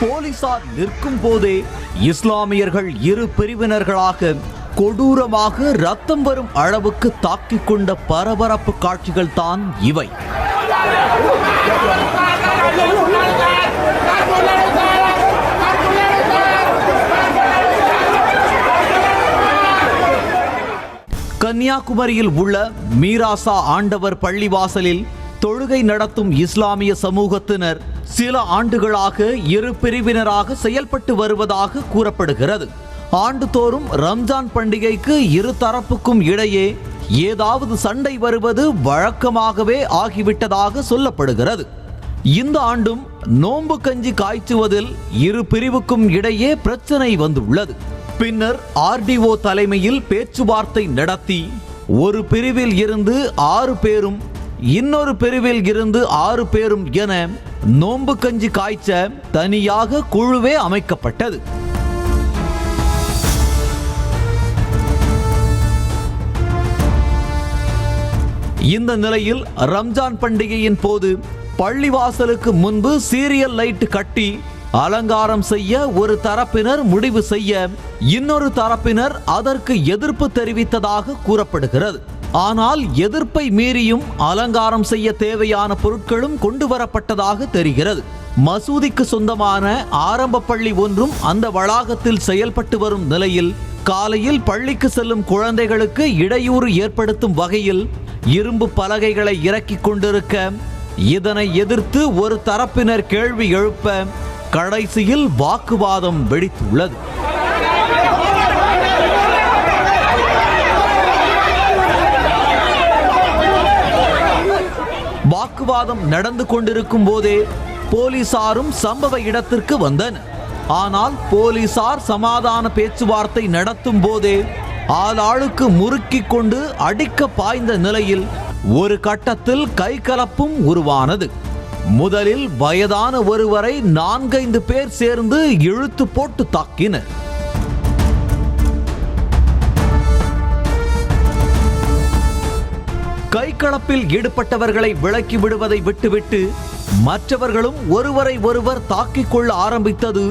போலீசார் நிற்கும் போதே இஸ்லாமியர்கள் இரு பிரிவினர்களாக கொடூரமாக ரத்தம் வரும் அளவுக்கு தாக்கிக் கொண்ட பரபரப்பு காட்சிகள் தான் இவை. கன்னியாகுமரியில் உள்ள மீராசா ஆண்டவர் பள்ளிவாசலில் தொழுகை நடத்தும் இஸ்லாமிய சமூகத்தினர் சில ஆண்டுகளாக இரு பிரிவினராக செயல்பட்டு வருவதாக கூறப்படுகிறது. ஆண்டுதோறும் ரம்ஜான் பண்டிகைக்கு இரு தரப்புக்கும் இடையே ஏதாவது சண்டை வருவது வழக்கமாகவே ஆகிவிட்டதாக சொல்லப்படுகிறது. இந்த ஆண்டும் நோன்பு கஞ்சி காய்ச்சுவதில் இரு பிரிவுக்கும் இடையே பிரச்சனை வந்துள்ளது. பின்னர் ஆர்டிஓ தலைமையில் பேச்சுவார்த்தை நடத்தி ஒரு பிரிவில் இருந்து 6 பேரும் இன்னொரு பிரிவில் இருந்து 6 பேரும் என நோன்பு கஞ்சி காய்ச்ச தனியாக குழுவே அமைக்கப்பட்டது. இந்த நிலையில் ரம்ஜான் பண்டிகையின் போது பள்ளிவாசலுக்கு முன்பு சீரியல் லைட் கட்டி அலங்காரம் செய்ய ஒரு தரப்பினர் முடிவு செய்ய இன்னொரு தரப்பினர் அதற்கு எதிர்ப்பு தெரிவித்ததாக கூறப்படுகிறது. ஆனால் எதிர்ப்பை மீறியும் அலங்காரம் செய்ய தேவையான பொருட்களும் கொண்டு வரப்பட்டதாக தெரிகிறது. மசூதிக்கு சொந்தமான ஆரம்ப பள்ளி ஒன்றும் அந்த வளாகத்தில் செயல்பட்டு வரும் நிலையில் காலையில் பள்ளிக்கு செல்லும் குழந்தைகளுக்கு இடையூறு ஏற்படுத்தும் வகையில் இரும்பு பலகைகளை இறக்கிக் கொண்டிருக்க இதனை எதிர்த்து ஒரு தரப்பினர் கேள்வி எழுப்ப கடைசியில் வாக்குவாதம் வெடித்துள்ளது. வாக்குவாதம் நடந்து கொண்டிருக்கும் போதே போலீசாரும் சம்பவ இடத்திற்கு வந்தனர். ஆனால் போலீசார் சமாதான பேச்சுவார்த்தை நடத்தும் போதே ஆளாளுக்கு முறுக்கிக் கொண்டு அடிக்க பாய்ந்த நிலையில் ஒரு கட்டத்தில் கைகலப்பும் உருவானது. முதலில் வயதான ஒருவரை 4-5 பேர் சேர்ந்து இழுத்து போட்டு தாக்கினர். கைகலப்பில் ஈடுபட்டவர்களை விலக்கி விடுவதை விட்டுவிட்டு மற்றவர்களும் ஒருவரை ஒருவர் தாக்கிக் கொள்ள ஆரம்பித்தது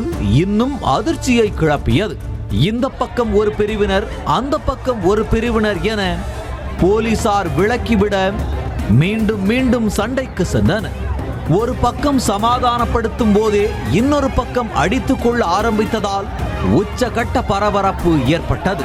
இன்னும் அதிர்ச்சியை கிளப்பியது. இந்த பக்கம் ஒரு பிரிவினர், அந்த பக்கம் ஒரு பிரிவினர் என போலீசார் விலக்கிவிட மீண்டும் மீண்டும் சண்டைக்கு சென்றனர். ஒரு பக்கம் சமாதானப்படுத்தும் போதே இன்னொரு பக்கம் அடித்துக் கொள்ள ஆரம்பித்ததால் உச்சகட்ட பரபரப்பு ஏற்பட்டது.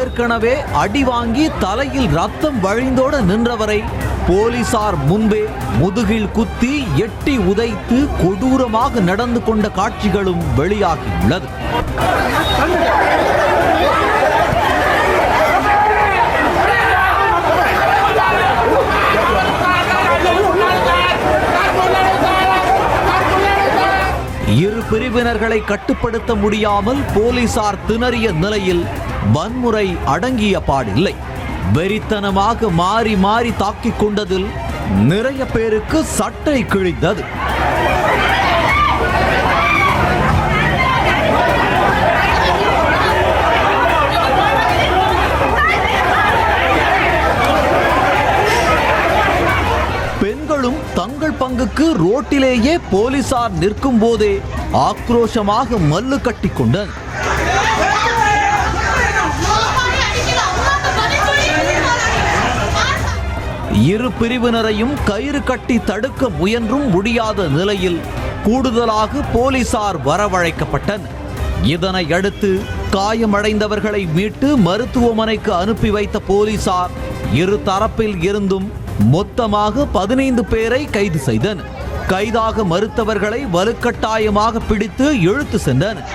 ஏற்கனவே அடி வாங்கி தலையில் ரத்தம் வழிந்தோட நின்றவரை போலீசார் முன்பே முதுகில் குத்தி எட்டி உதைத்து கொடூரமாக நடந்து கொண்ட காட்சிகளும் வெளியாகியுள்ளது. இரு பிரிவினர்களை கட்டுப்படுத்த முடியாமல் போலீசார் திணறிய நிலையில் வன்முறை அடங்கிய பாடில்லை. வெறித்தனமாக மாறி மாறி தாக்கிக் கொண்டதில் நிறைய பேருக்கு சட்டை கிழிந்தது. பெண்களும் தங்கள் பங்குக்கு ரோட்டிலேயே போலீசார் நிற்கும் போதே ஆக்ரோஷமாக மல்லு கட்டி கொண்டனர். இரு பிரிவினரையும் கயிறு கட்டி தடுக்க முயன்றும் முடியாத நிலையில் கூடுதலாக போலீசார் வரவழைக்கப்பட்டனர். இதனை அடுத்து காயமடைந்தவர்களை மீட்டு மருத்துவமனைக்கு அனுப்பி வைத்த போலீசார் இரு தரப்பில் இருந்தும் மொத்தமாக 15 பேரை கைது செய்தனர். கைதாக மறுத்தவர்களை வலுக்கட்டாயமாக பிடித்து இழுத்து சென்றனர்.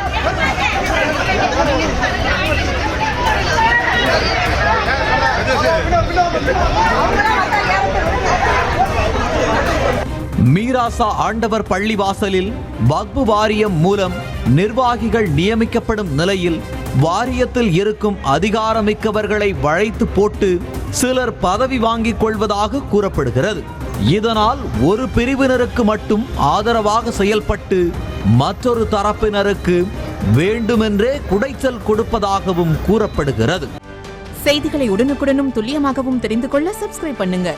மீராசா ஆண்டவர் பள்ளிவாசலில் வக்ஃப் வாரியம் மூலம் நிர்வாகிகள் நியமிக்கப்படும் நிலையில் வாரியத்தில் இருக்கும் அதிகாரமிக்கவர்களை வளைத்து போட்டு சிலர் பதவி வாங்கிக் கொள்வதாக கூறப்படுகிறது. இதனால் ஒரு பிரிவினருக்கு மட்டும் ஆதரவாக செயல்பட்டு மற்றொரு தரப்பினருக்கு வேண்டுமென்றே குடைச்சல் கொடுப்பதாகவும் கூறப்படுகிறது. செய்திகளை உடனுக்குடனும் துல்லியமாகவும் தெரிந்து கொள்ள சப்ஸ்கிரைப் பண்ணுங்க.